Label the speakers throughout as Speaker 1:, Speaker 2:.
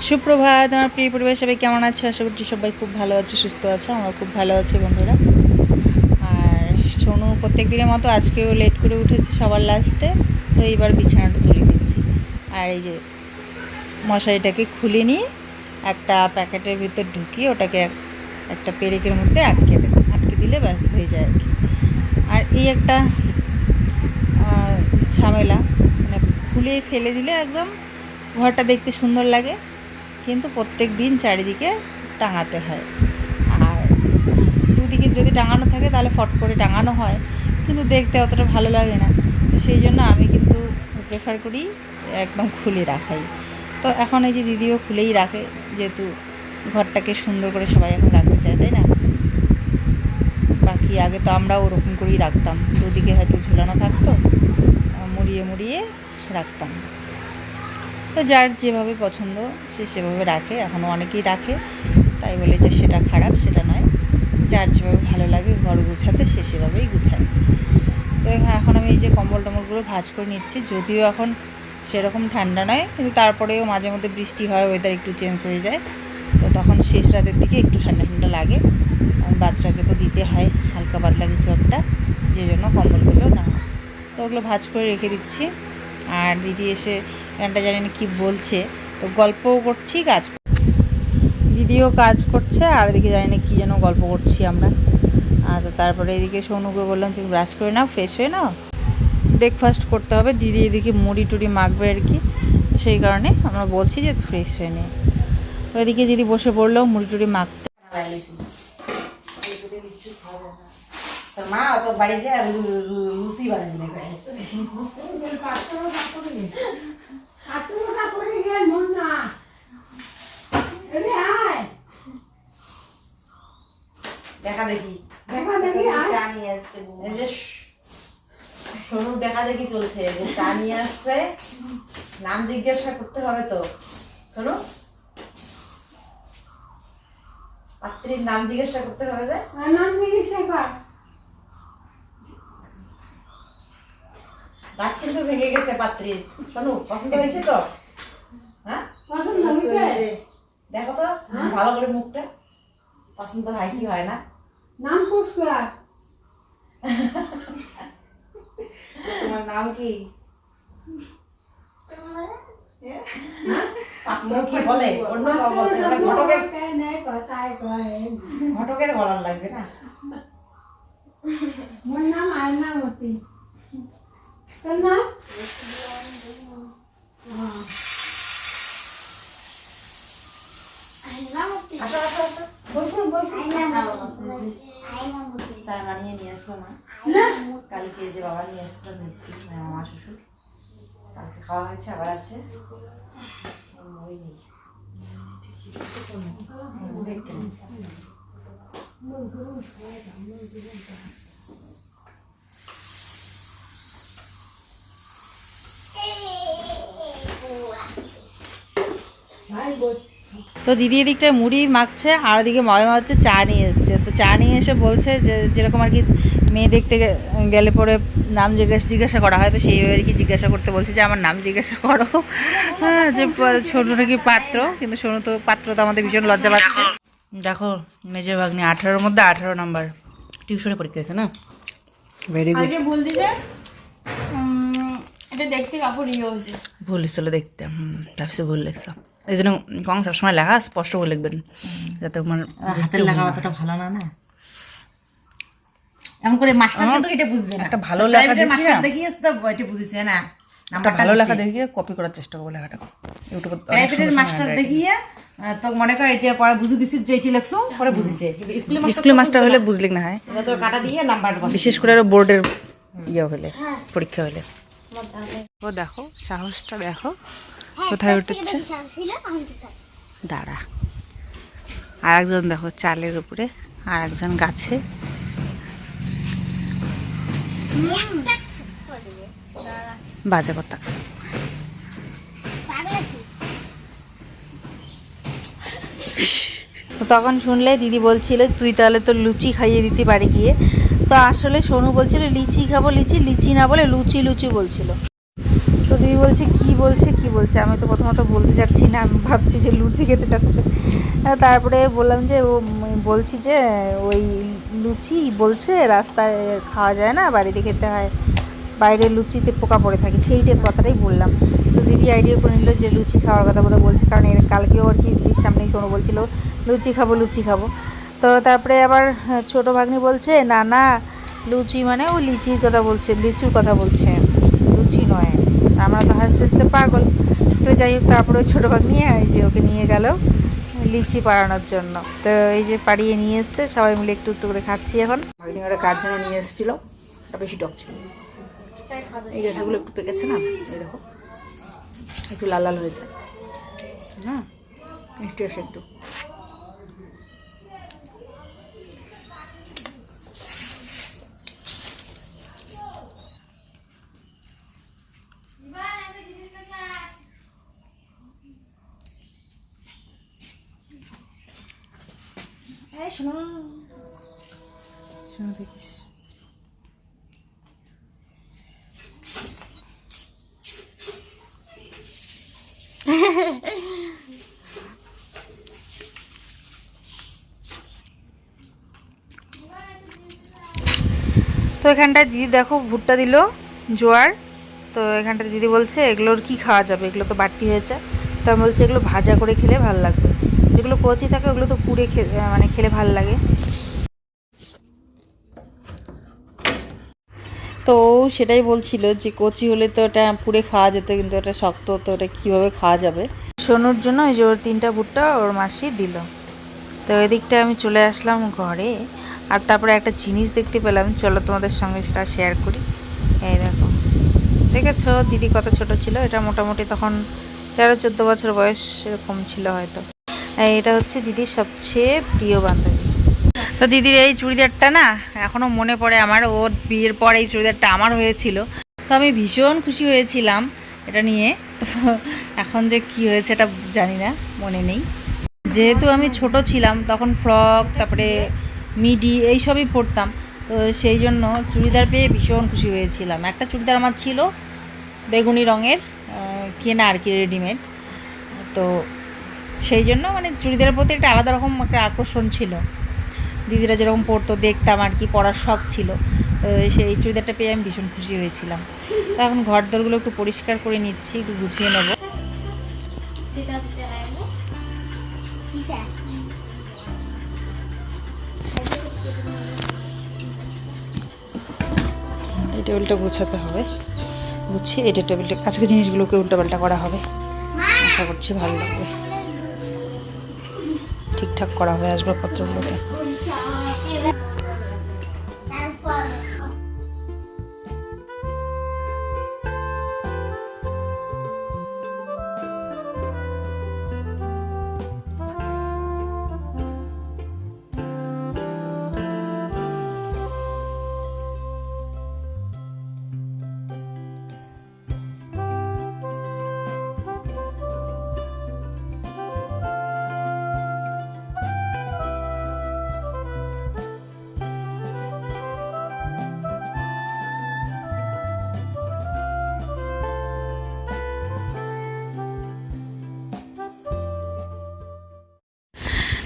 Speaker 1: সুপ্রভাত আমার প্রিয় পরিবার, সবাই কেমন আছে? আশা করছি সবাই খুব ভালো আছে, সুস্থ আছে। আমরা খুব ভালো আছি বন্ধুরা। আর সোনু প্রত্যেক দিনের মতো আজকেও লেট করে উঠেছে সবার লাস্টে, তো এইবার বিছানাটা তুলে নিচ্ছি। আর এই যে মশারিটাকে খুলে নিয়ে একটা প্যাকেটের ভিতর ঢুকিয়ে ওটাকে একটা পেরেকের মধ্যে আটকে দিলে ব্যাস হয়ে যায় আর কি। আর এই একটা ঝামেলা, মানে খুলে ফেলে দিলে একদম ঘরটা দেখতে সুন্দর লাগে, কিন্তু প্রত্যেক দিন চারিদিকে টাঙাতে হয়। আর দুদিকে যদি টাঙানো থাকে তাহলে ফট করে টাঙানো হয়, কিন্তু দেখতে অতটা ভালো লাগে না। তো সেই জন্য আমি কিন্তু প্রেফার করি একদম খুলে রাখাই। তো এখন এই যে দিদিও খুলেই রাখে, যেহেতু ঘরটাকে সুন্দর করে সবাই এখন রাখতে চায়, তাই না? বাকি আগে তো আমরাও ওরকম করেই রাখতাম, দুদিকে হয়তো ঝুলানো থাকতো, মুড়িয়ে মুড়িয়ে রাখতাম। তো যার যেভাবে পছন্দ সে সেভাবে রাখে, এখনও অনেকেই রাখে, তাই বলে যে সেটা খারাপ সেটা নয়। যার যেভাবে ভালো লাগে ঘর গুছাতে সে সেভাবেই গুছায়। তো এখন আমি এই যে কম্বল টম্বলগুলো ভাঁজ করে নিচ্ছি, যদিও এখন সেরকম ঠান্ডা নয়, কিন্তু তারপরেও মাঝে মধ্যে বৃষ্টি হয়, ওয়েদার একটু চেঞ্জ হয়ে যায়, তো তখন শেষ রাতের দিকে একটু ঠান্ডা ঠান্ডা লাগে। বাচ্চাকে তো দিতে হয় হালকা পাতলা কিছু একটা, যে জন্য কম্বলগুলো না, তো ওগুলো ভাঁজ করে রেখে দিচ্ছি। আর দিদি এসে গানটা জানি না কী বলছে, তো গল্পও করছি, দিদিও কাজ করছে, আর এদিকে জানি না কী যেন গল্প করছি আমরা। তো তারপরে এদিকে সোনুকে বললাম তুমি ব্রাশ করে নাও, ফ্রেশ হয়ে নাও, ব্রেকফাস্ট করতে হবে। দিদি এদিকে মুড়ি টুড়ি মাখবে আর কি, সেই কারণে আমরা বলছি যে ফ্রেশ হয়ে নে। তো এদিকে দিদি বসে পড়লো মুড়ি টুড়ি মাখতে।
Speaker 2: মা অত বাড়ি যে লুচি বানাবি দেখা দেখি চা নিয়ে আসছে, সোনুর দেখা দেখি চলছে, যে চা নিয়ে আসছে, নাম জিজ্ঞাসা করতে হবে তো। শোনো, পাত্রীর নাম জিজ্ঞাসা করতে হবে, যে নাম জিজ্ঞাসা কর। দাঁত কিন্তু ভেঙে গেছে পাত্রীর। শোনো, পছন্দ হয়েছে তো? হ্যাঁ পছন্দ হয়েছে, দেখো তো ভালো করে মুখটা, পছন্দ হয় কি হয় না। নাম পুষ্কার। তোমার নাম কি? কি বলে অন্য ঘটকের বলার লাগবে না। মোর নাম আয়নামতি, তোর নাম? চা বানিয়ে নিয়ে আসলো মা, কালকে যে বাবা নিয়ে আসছিল মিষ্টি, মামা শ্বশুর, কালকে খাওয়া হয়েছে, আবার আছে।
Speaker 1: তো দিদি এদিকটায় মুড়ি মাখছে, আর ওদিকে ময়মা হচ্ছে চা নিয়ে এসছে। তো চা নিয়ে এসে বলছে যে যেরকম আর কি মেয়ে দেখতে গেলে পরে নাম জিজ্ঞাসা করা হয়, তো সেইভাবে আর কি জিজ্ঞাসা করতে বলছে যে আমার নাম জিজ্ঞাসা করো। হ্যাঁ, যে সোনু নাকি পাত্র, কিন্তু সোনু তো পাত্র তো আমাদের ভীষণ লজ্জা পাচ্ছে। দেখো মেজর ভাগ্নি 18-র মধ্যে 18 নাম্বার, টিউশনে পরীক্ষা হয়েছে না, ভেরি গুড।
Speaker 3: ভুল দিছে, এটা দেখতে কাপড় ইয়ে হয়েছে,
Speaker 1: ভুল ছিল দেখতে, তারপরে ভুল লিখছো, এই জন্য কম সবসময় লেখা স্পষ্ট করে লিখবেন, যাতে তোমার
Speaker 2: হাতের লেখা অতটা ভালো না। না এমন করে মাস্টার কিন্তু এটা বুঝবে না,
Speaker 1: একটা ভালো লেখা
Speaker 2: মাস্টার দেখিয়ে তো এটা বুঝিছে না,
Speaker 1: একটা ভালো লেখা দেখিয়ে কপি করার চেষ্টা করবো লেখাটা। ইউটিউবে
Speaker 2: প্রাইভেটের মাস্টার দেখিয়ে তো মনে কর এটা পড়া বুঝে দিছি, যে এটি লেখছো পরে বুঝিছে,
Speaker 1: স্কুল মাস্টার হলে বুঝলি না হয়,
Speaker 2: এটা তো কাটা দিয়ে নাম্বার বসে,
Speaker 1: বিশেষ করে আরো বোর্ডের ইয়ে হলে, পরীক্ষা হলে। ও দেখো সাহসটা দেখো কোথায় উঠেছে, দাঁড়া। আর একজন দেখো চালের উপরে, আর একজন গাছে। বাজে কথা। তখন শুনলে দিদি বলছিল তুই তাহলে তো লুচি খাইয়ে দিতে পারি গিয়ে, তো আসলে সোনু বলছিল লিচি খাবো, লিচি না বলে লুচি বলছিল। তো দিদি বলছে কি বলছে, আমি তো প্রথমত বলতে যাচ্ছি না, আমি ভাবছি যে লুচি খেতে চাচ্ছে। তারপরে বললাম যে ও বলছি যে ওই লুচি বলছে রাস্তায় খাওয়া যায় না, বাড়িতে খেতে হয়, বাইরে লুচিতে পোকা পড়ে থাকে, সেইটা কথাটাই বললাম। তো দিদি আইডিয়া করে নিল যে লুচি খাওয়ার কথা বলছে, কারণ এর কালকেও আর কি দিদির সামনেই শোনো বলছিল লুচি খাবো। তো তারপরে আবার ছোটো ভাগ্নি বলছে না না লুচি মানে ও লিচির কথা বলছে, লিচুর কথা বলছে, লুচি নয়। আমরা তো হাসতে হাসতে পাগল। তো যাই হোক, তারপরে ওই ছোটো ভাগ্নি এই যে ওকে নিয়ে গেল লিচি পাড়ানোর জন্য। তো এই যে পাড়িয়ে নিয়ে এসছে, সবাই মিলে একটু একটু করে খাচ্ছি এখন। ভাগ্নি ওটা কার জন্য নিয়ে এসেছিলো, ওটা বেশি টক ছিল। এই গাছাগুলো একটু পেকেছে না, এই দেখো একটু লাল লাল হয়েছে, হ্যাঁ মিষ্টি আসে একটু। শোনো দেখিস, তো এখানটায় দিদি দেখো ভুট্টা দিল জোয়ার। তো এখানটায় দিদি বলছে এগুলোর কি খাওয়া যাবে, এগুলো তো বাড়তি হয়েছে। তো আমি বলছি এগুলো ভাজা করে খেলে ভালো লাগবে, যেগুলো কচি থাকে ওগুলো তো পুড়ে মানে খেলে ভালো লাগে। তো সেটাই বলছিল যে কচি হলে তো এটা পুড়ে খাওয়া যেত, কিন্তু এটা শক্ত, তো এটা কীভাবে খাওয়া যাবে। সোনুর জন্য এই যে ওর 3টা ভুট্টা ওর মাসি দিল। তো এদিকটা আমি চলে আসলাম ঘরে। আর তারপরে একটা জিনিস দেখতে পেলাম, চলো তোমাদের সঙ্গে সেটা শেয়ার করি। এই দেখো, দেখেছো দিদি কত ছোট ছিল, এটা মোটামুটি তখন 13-14 বছর বয়স এরকম ছিল হয়তো। এটা হচ্ছে দিদির সবচেয়ে প্রিয় বান্ধবী। তো দিদির এই চুড়িদারটা না এখনও মনে পড়ে আমার, ওর বিয়ের পর এই চুড়িদারটা আমার হয়েছিল। তো আমি ভীষণ খুশি হয়েছিলাম এটা নিয়ে। তো এখন যে কি হয়েছে এটা জানি না, মনে নেই। যেহেতু আমি ছোট ছিলাম তখন ফ্রক তারপরে মিডি এইসবই পরতাম, তো সেই জন্য চুড়িদার পেয়ে ভীষণ খুশি হয়েছিলাম। একটা চুড়িদার আমার ছিল বেগুনি রঙের, কেনা আর কি রেডিমেড। তো সেই জন্য মানে চুড়িদারের প্রতি একটা আলাদা রকম একটা আকর্ষণ ছিল, দিদিরা যেরকম পরতো দেখতাম আর কি, পরার শখ ছিল। তো সেই চুড়িদারটা পেয়ে আমি ভীষণ খুশি হয়েছিলাম। তো এখন ঘর দরগুলো একটু পরিষ্কার করে নিচ্ছি, একটু গুছিয়ে নেব। এই টেবিলটা গোছাতে হবে, গুছিয়ে এটা টেবিলটা আজকে জিনিসগুলোকে উল্টোপাল্টা করা হবে, আশা করছি ভালো লাগবে, ঠিকঠাক করা হবে আসবাবপত্রগুলোকে।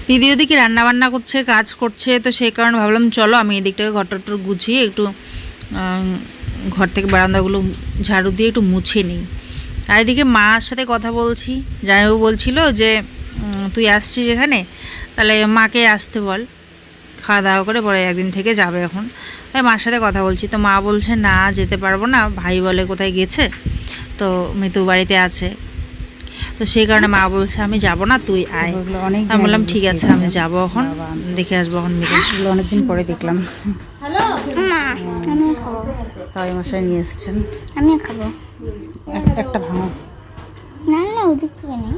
Speaker 1: দিদি ওদিকে রান্নাবান্না করছে, কাজ করছে, তো সেই কারণে ভাবলাম চলো আমি এদিকটাকে ঘরটা গুছিয়ে একটু ঘর থেকে বারান্দাগুলো ঝাড়ু দিয়ে একটু মুছে নিই। আর এদিকে মার সাথে কথা বলছি, জামাইবাবু বলছিল যে তুই আসছিস এখানে, তাহলে মাকে আসতে বল, খাওয়া দাওয়া করে পরে একদিন থেকে যাবে। এখন তাই মার সাথে কথা বলছি, তো মা বলছে না যেতে পারবো না, ভাই বলে কোথায় গেছে, তো মিতু বাড়িতে আছে। তো সেই কারণে মা বলছে আমি যাব না, তুই আয়। আমি বললাম ঠিক আছে আমি যাবো, এখন দেখে আসবো। এখন মিরাজগুলো অনেকদিন পরে দেখলাম। তাই মশাই নিয়ে এসছেন,
Speaker 3: আমি খাবো
Speaker 1: একটা ভাঙো
Speaker 3: না না ওদিক থেকে নেই।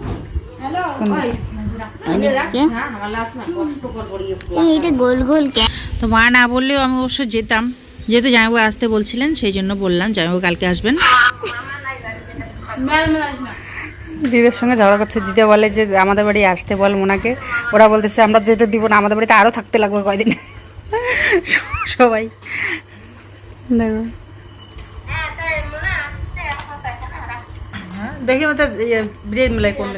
Speaker 3: এইটা গোল গোল কে?
Speaker 1: তো মা না বললেও আমি অবশ্য যেতাম, যেহেতু জামাইবাবু আসতে বলছিলেন সেই জন্য বললাম। জামাইবাবু কালকে আসবেন। দিদির সঙ্গে ঝগড়া করছে, দিদি বলে যে আমাদের বাড়ি আসতে বল মোনাকে, ওরা বলতেছে আমরা যেতে দিব না, আমাদের বাড়িতে আরও থাকতে লাগবে কয়দিন। সবাই দেখো দেখি মতো ব্রেড মেলাই করলে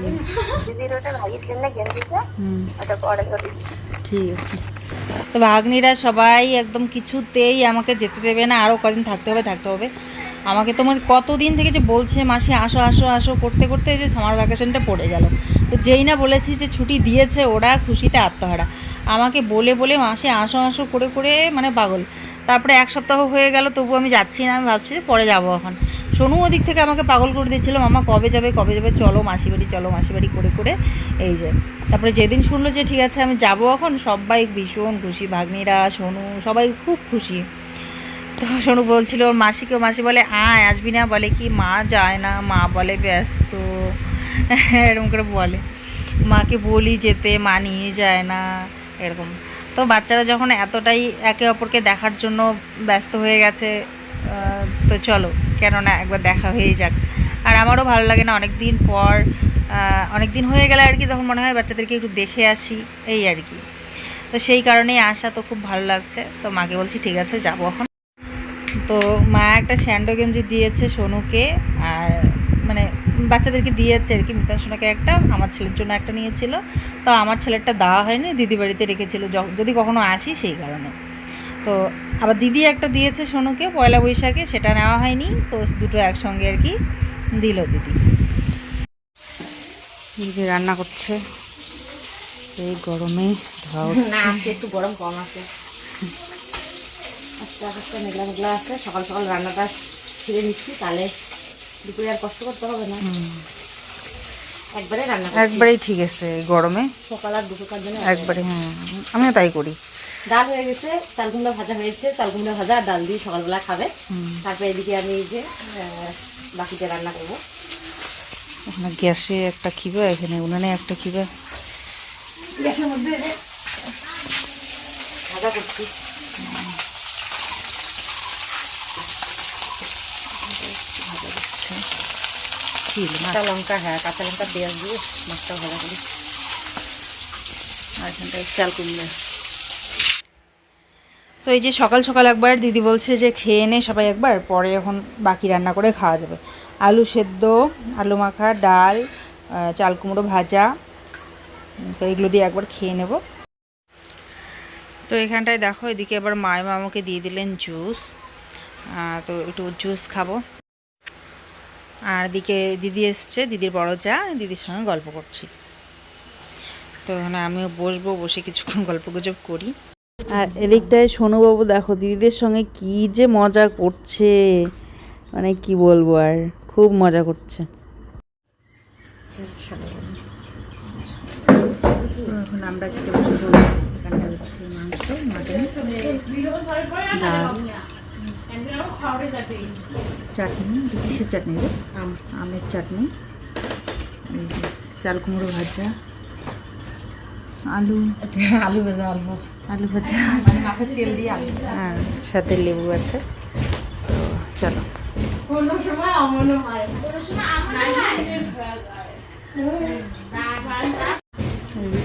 Speaker 1: ঠিক আছে। তো ভাগ্নিরা সবাই একদম কিছুতেই আমাকে যেতে দেবে না, আরও কদিন থাকতে হবে। আমাকে তোমার কতদিন থেকে যে বলছে মাসি আসো আসো আসো করতে করতে যে সামার ভ্যাকেশনটা পড়ে গেল। তো যেই না বলেছি যে ছুটি দিয়েছে ওরা খুশিতে আত্মহারা, আমাকে বলে বলে মাসে আসো আসো করে করে মানে পাগল। তারপরে 1 সপ্তাহ হয়ে গেল তবু আমি যাচ্ছি না, আমি ভাবছি যে পরে যাবো। এখন সোনু ওদিক থেকে আমাকে পাগল করে দিচ্ছিল, মামা কবে যাবে চলো মাসি বাড়ি করে করে এই যে। তারপরে যেদিন শুনলো যে ঠিক আছে আমি যাবো এখন, সবাই ভীষণ খুশি, ভাগ্নিরা সোনু সবাই খুব খুশি। তো সোনু বলছিল ওর মাসিকেও, মাসি বলে আয় আসবি না, বলে কি মা যায় না, মা বলে ব্যস্ত, এরকম করে বলে। মাকে বলি যেতে, মা নিয়ে যায় না, এরকম। তো বাচ্চারা যখন এতটাই একে অপরকে দেখার জন্য ব্যস্ত হয়ে গেছে, তো চলো কেন না একবার দেখা হয়ে যাক। আর আমারও ভালো লাগে না অনেক দিন পর, অনেক দিন হয়ে গেলে আর কি, তখন মনে হয় বাচ্চাদেরকে একটু দেখে আসি এই আর কি। তো সেই কারণেই আসা, তো খুব ভালো লাগছে। তো মাকে বলছি ঠিক আছে যাবো এখন। তো মা একটা স্যান্ডো গেঞ্জি দিয়েছে সোনুকে, আর মানে বাচ্চাদেরকে দিয়েছে আর কি, মিতান সোনাকে একটা, আমার ছেলের জন্য একটা নিয়েছিল। তো আমার ছেলেরটা দেওয়া হয়নি, দিদি বাড়িতে রেখেছিল যদি কখনো আসি সেই কারণে। তো আবার দিদি একটা দিয়েছে সোনুকে পয়লা বৈশাখে, সেটা নেওয়া হয়নি, তো দুটো একসঙ্গে আর কি দিল দিদি। দিদি রান্না করছে এই গরমে,
Speaker 2: একটু গরম কম আছে, আস্তে মেঘলা আছে। সকাল সকাল রান্নাটা ছেড়ে নিচ্ছি, তাহলে দুপুরে আর কষ্ট করতে হবে না,
Speaker 1: একবারেই ঠিক আছে গরমে,
Speaker 2: সকাল আর দুপুরকার জন্য
Speaker 1: একবারে। হ্যাঁ আমিও তাই করি।
Speaker 2: ডাল হয়ে গেছে, চাল কুমড়া ভাজা হয়েছে, চাল কুমড়া ভাজা আর ডাল দিয়ে সকালবেলা খাবে। তারপরে এদিকে আমি এই যে বাকিটা রান্না করবো।
Speaker 1: ওখানে গ্যাসে একটা খিবে, এখানে উনানে একটা খিবে,
Speaker 2: গ্যাসের মধ্যে ভাজা করছি। কাঁচা লঙ্কা, হ্যাঁ কাঁচা লঙ্কা পেঁয়াজ দিয়ে মাছটা ভাজা করি। আর এখানটায় চাল কুমড়া।
Speaker 1: তো এই যে সকাল সকাল একবার দিদি বলছে যে খেয়ে নে সবাই একবার, পরে এখন বাকি রান্না করে খাওয়া যাবে। আলু সেদ্ধ, আলু মাখা, ডাল, চাল কুমড়ো ভাজা, তো এগুলো দিয়ে একবার খেয়ে নেব। তো এখানটায় দেখো এদিকে আবার মামা আমাকে দিয়ে দিলেন জুস, তো একটু জুস খাবো। আর এদিকে দিদি এসছে, দিদির বড় যা, দিদির সঙ্গে গল্প করছি। তো এখানে আমিও বসবো, বসে কিছুক্ষণ গল্প গুজব করি। আর এদিকটায় সোনুবাবু দেখো দিদিদের সঙ্গে কি যে মজা করছে, মানে কি বলবো, আর খুব মজা করছে। এখন আমরা খেতে বসে পড়বো। এখানটা হচ্ছে মাংস, মাটন, ডাল, চাটনি, কিসের চাটনি রে? আমের চাটনি, এই যে চাল কুমড়ো ভাজা, আলু ভাজা, আলু ভাজা,
Speaker 2: মাছের তেল দিয়ে আলু,
Speaker 1: হ্যাঁ সাথে লেবু আছে। তো চলো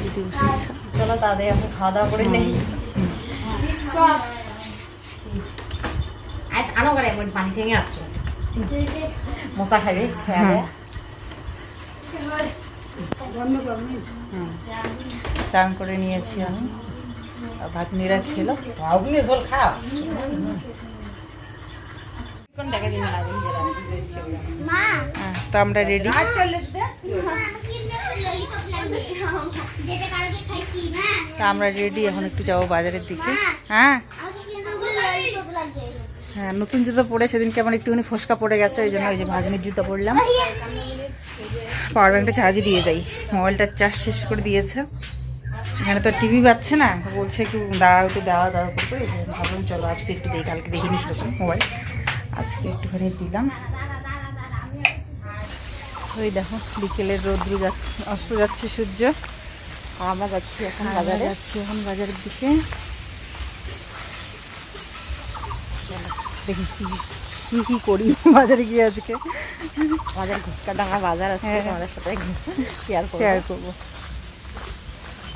Speaker 1: দিদি বসেছে,
Speaker 2: চলো তাদের এখন খাওয়া দাওয়া করে নেই। আনো করে পানি ঠেঙে আসছো, মশা খাবে
Speaker 1: চান করে নিয়েছি আমি, ভাগ্নিরা খেলো।
Speaker 2: অগ্নি ঝোল খাও।
Speaker 1: তো আমরা রেডি, আমরা রেডি, এখন একটু যাবো বাজারের দিকে। হ্যাঁ হ্যাঁ, নতুন জুতো পরে সেদিনকে আমার একটুখানি ফসকা পড়ে গেছে, ওই জন্য ওই যে ভাগ্নির জুতো পরলাম। পাওয়ার ব্যাংকটা চার্জে দিয়ে যাই, মোবাইলটার চার্জ শেষ করে দিয়েছে। এখানে তো টিভি পাচ্ছে না, বলছে একটু দেওয়া করে, ভাবলাম চলো আজকে একটু দিই, কালকে দেখিনি সেরকম মোবাইল, আজকে একটুখানি দিলাম। ওই দেখো বিকেলের রৌদ্র অস্ত যাচ্ছে সূর্য,
Speaker 2: আমরা যাচ্ছি এখন বাজারে,
Speaker 1: এখন বাজারের দিকে। দেখি কি করি বাজারে গিয়ে আজকে।
Speaker 2: আমাদের ঘুসকাডাঙ্গা বাজার আছে, আমাদের সাথে শেয়ার করবো।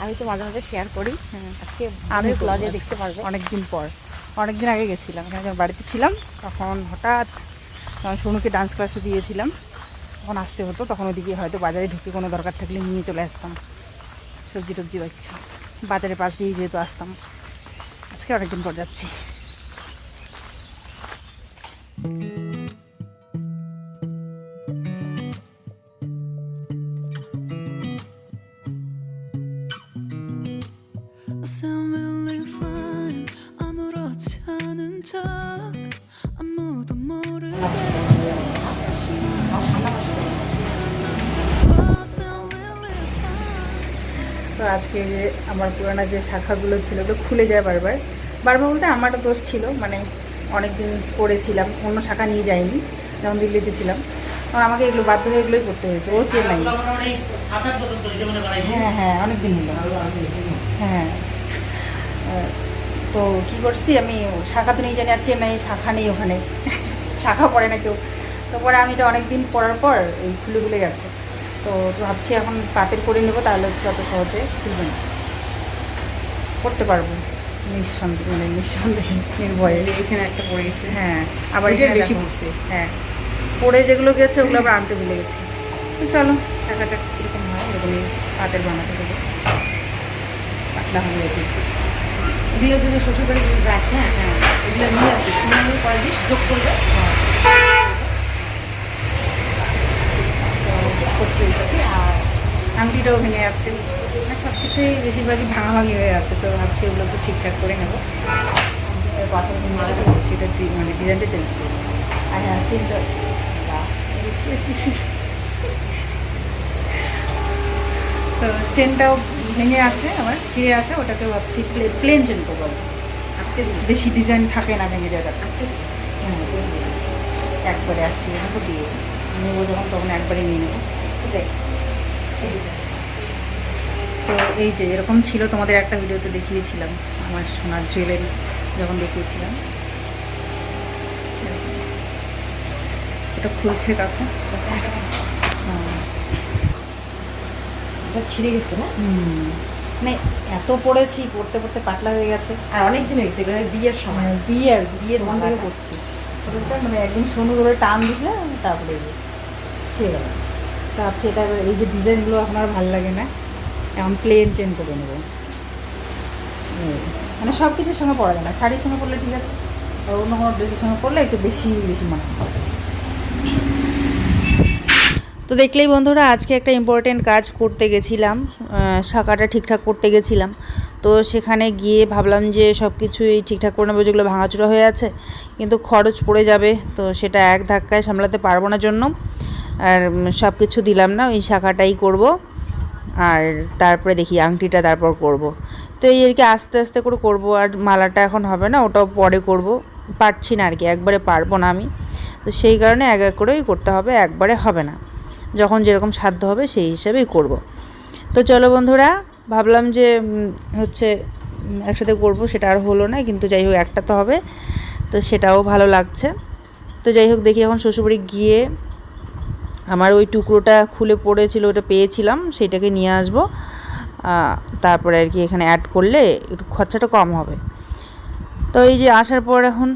Speaker 2: আমি তো মাঝে মাঝে শেয়ার করি, আজকে আমি ব্লগে দেখতে পারবো।
Speaker 1: অনেকদিন আগে গেছিলাম, যখন বাড়িতে ছিলাম তখন হঠাৎ সোনুকে ডান্স ক্লাসে দিয়েছিলাম, তখন আসতে হতো, তখন ওদিকে হয়তো বাজারে ঢুকে কোনো দরকার থাকলে নিয়ে চলে আসতাম সবজি টবজি বাচ্চা, বাজারে পাশ দিয়ে যেহেতু আসতাম। আজকে অনেকদিন পর যাচ্ছি।
Speaker 4: sound really fine. 아무렇지 않은 척 아무도 모르게 다시 sound really fine.
Speaker 1: তো আজকে যে আমার পুরানো যে শাখাগুলো ছিল তো খুলে যায় বারবার বারবার বলতে আমার দোষ ছিল, মানে অনেক দিন পড়েছিলাম, অন্য শাখা নিয়ে যাইনি যখন দিল্লিতে ছিলাম, আর আমাকে এগুলো বাধ্য হয়ে এগুলোই করতে হয়েছে। ও চেন্নাই, হ্যাঁ হ্যাঁ অনেক দিন হলো, হ্যাঁ। তো কী করছি আমি, শাখা তো নিয়ে জানি, আর চেন্নাই শাখা নেই ওখানে, শাখা পড়ে না কেউ। তো পরে আমি এটা অনেক দিন পড়ার পর এই খুলে গেছে। তো ভাবছি এখন পাতের করে নেবো, তাহলে হচ্ছে অত সহজে খুলবে না, করতে পারবো নিঃসন্দেহে নির্ভয়ে।
Speaker 2: এখানে একটা পড়েছে,
Speaker 1: হ্যাঁ আবার
Speaker 2: এটার
Speaker 1: এখানে
Speaker 2: বেশি
Speaker 1: দেখো।
Speaker 2: পড়ছে।
Speaker 1: হ্যাঁ পড়ে যেগুলো গেছে ওগুলো আবার আনতে ভুলে গেছি। তো চলো দেখা যাক কীরকম হয়, এরকমই পাতের বানাতে দেবো, পাতলা হবে এটি।
Speaker 2: এগুলো যদি শ্বশুরবাড়ি যদি যাস, হ্যাঁ হ্যাঁ এগুলো নিয়ে আসিস, নিয়ে পরে দিস, যোগ করবে।
Speaker 1: করতেই থাকি। আর আংটিটাও ভেঙে যাচ্ছে, মানে সব কিছুই বেশিরভাগই ভাঙাভাঙি হয়ে আছে। তো ভাবছি ওগুলো একটু ঠিকঠাক করে নেবো, কথা সেটা মানে ডিজাইনটা চেঞ্জ করবো। আর হ্যাঁ চিন্তা তো চেনটাও ভেঙে আছে, আমার ছিঁড়ে আছে, ওটাকে ভাবছি প্লেন চেন করবো। আজকে বেশি ডিজাইন থাকে না, ভেঙে যায় আজকে। হ্যাঁ একবারে আসছি তো দিয়ে নেবো যখন, তখন একবারে নিয়ে নেবো। তো এই যে এরকম ছিল, তোমাদের একটা ভিডিওতে দেখিয়েছিলাম আমার সোনার জুয়েলারি যখন দেখিয়েছিলাম। এটা খুলছে কাকু,
Speaker 2: এটা ছিঁড়ে গেছে না?
Speaker 1: মানে এত পড়েছি, পড়তে পড়তে পাতলা হয়ে গেছে।
Speaker 2: আর অনেক দিন হয়েছে, এগুলো বিয়ের সময়,
Speaker 1: বিয়ের মন থেকে পড়ছি ওটা, মানে একদিন সোনু ধরে টান দিছে, তারপরে ছিঁড়ে গেল। তা ভাবছি এটা এই যে ডিজাইনগুলো এখন আর ভালো লাগে না, এখন প্লেন চেন করে নেবো। মানে সব কিছুর সঙ্গে পরা যায় না, শাড়ির সঙ্গে পরলে ঠিক আছে, আর অন্য কোনো ড্রেসের সঙ্গে পরলে একটু বেশি মানে। তো দেখলেই বন্ধুরা, আজকে একটা ইম্পর্টেন্ট কাজ করতে গেছিলাম, শাখাটা ঠিকঠাক করতে গেছিলাম। তো সেখানে গিয়ে ভাবলাম যে সব কিছুই ঠিকঠাক করে নেবো, যেগুলো ভাঙাচোরা হয়ে আছে, কিন্তু খরচ পড়ে যাবে, তো সেটা এক ধাক্কায় সামলাতে পারবো না জন্য আর সব কিছু দিলাম না, ওই শাখাটাই করব। আর তারপরে দেখি আংটিটা তারপর করব। তো এই আর কি আস্তে আস্তে করে করব, আর মালাটা এখন হবে না, ওটাও পরে করব, পারছি না আর কি, একবারে পারবো না আমি। তো সেই কারণে এক এক করেই করতে হবে, একবারে হবে না, যখন যেরকম সাধ্য হবে সেই হিসাবেই করব। তো চলো বন্ধুরা, ভাবলাম যে হচ্ছে একসাথে করব, সেটা আর হলো না, কিন্তু যাই হোক একটা তো হবে, তো সেটাও ভালো লাগছে। তো যাই হোক দেখি এখন শ্বশুরবাড়ি গিয়ে আমার ওই টুকরোটা খুলে পড়েছিল, ওটা পেয়েছিলাম, সেটাকে নিয়ে আসবো। তারপরে আর কি এখানে অ্যাড করলে একটু খরচাটা কম হবে। তো এই যে আসার পর এখন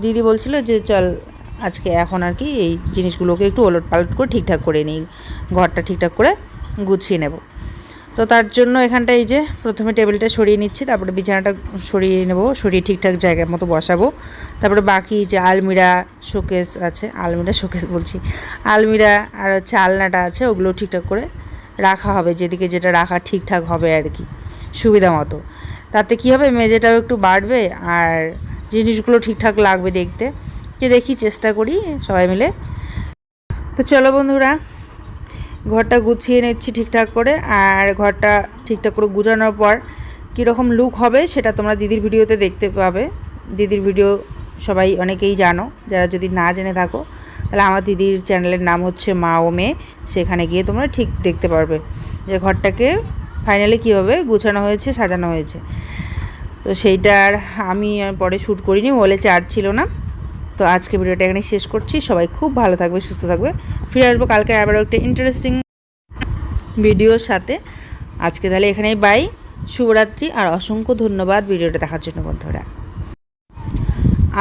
Speaker 1: দিদি বলছিল যে চল আজকে এখন আর কি এই জিনিসগুলোকে একটু ওলট পালট করে ঠিকঠাক করে নিই, ঘরটা ঠিকঠাক করে গুছিয়ে নেব। তো তার জন্য এখানটা এই যে প্রথমে টেবিলটা সরিয়ে নিচ্ছি, তারপরে বিছানাটা সরিয়ে নেব, সরিয়ে ঠিকঠাক জায়গার মতো বসাবো। তারপরে বাকি যে আলমিরা শোকেস আছে, শোকেস বলছি, আলমিরা আর হচ্ছে আলনাটা আছে, ওগুলো ঠিকঠাক করে রাখা হবে, যেদিকে যেটা রাখা ঠিকঠাক হবে আর কি সুবিধা মতো। তাতে কী হবে, মেঝেটাও একটু বাড়বে আর জিনিসগুলো ঠিকঠাক লাগবে দেখতে। যে দেখি চেষ্টা করি সবাই মিলে। তো চলো বন্ধুরা, ঘরটা গুছিয়ে নিচ্ছি ঠিকঠাক করে, আর ঘরটা ঠিকঠাক করে গুছানোর পর কীরকম লুক হবে সেটা তোমরা দিদির ভিডিওতে দেখতে পাবে। দিদির ভিডিও সবাই অনেকেই জানো, যারা যদি না জেনে থাকো তাহলে আমার দিদির চ্যানেলের নাম হচ্ছে মা ও মেয়ে, সেখানে গিয়ে তোমরা ঠিক দেখতে পারবে যে ঘরটাকে ফাইনালি কীভাবে গুছানো হয়েছে, সাজানো হয়েছে। তো সেইটার আমি পরে শ্যুট করিনি, বলে চার্জ ছিল না। তো আজকে ভিডিওটা এখানে শেষ করছি, সবাই খুব ভালো থাকবে, সুস্থ থাকবে, ফিরে আসবো কালকে আবারও একটা ইন্টারেস্টিং ভিডিওর সাথে। আজকে তাহলে এখানেই বাই, শুভরাত্রি, আর অসংখ্য ধন্যবাদ ভিডিওটা দেখার জন্য বন্ধুরা।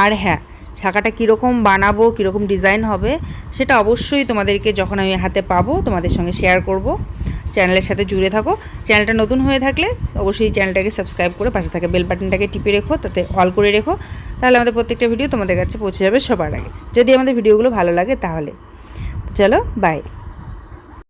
Speaker 1: আর হ্যাঁ, শাঁখাটা কীরকম বানাবো, কীরকম ডিজাইন হবে সেটা অবশ্যই তোমাদেরকে যখন আমি হাতে পাবো তোমাদের সঙ্গে শেয়ার করব। চ্যানেলের সাথে জুড়ে থাকো। চ্যানেলটা নতুন হয়ে থাকলে অবশ্যই চ্যানেলটাকে সাবস্ক্রাইব করে পাশে থাকা বেল বাটনটাকে টিপে রেখো, তাতে অল করে রেখো, তাহলে আমাদের প্রত্যেকটা ভিডিও তোমাদের কাছে পৌঁছে যাবে সবার আগে, যদি আমাদের ভিডিওগুলো ভালো লাগে তাহলে। চলো বাই।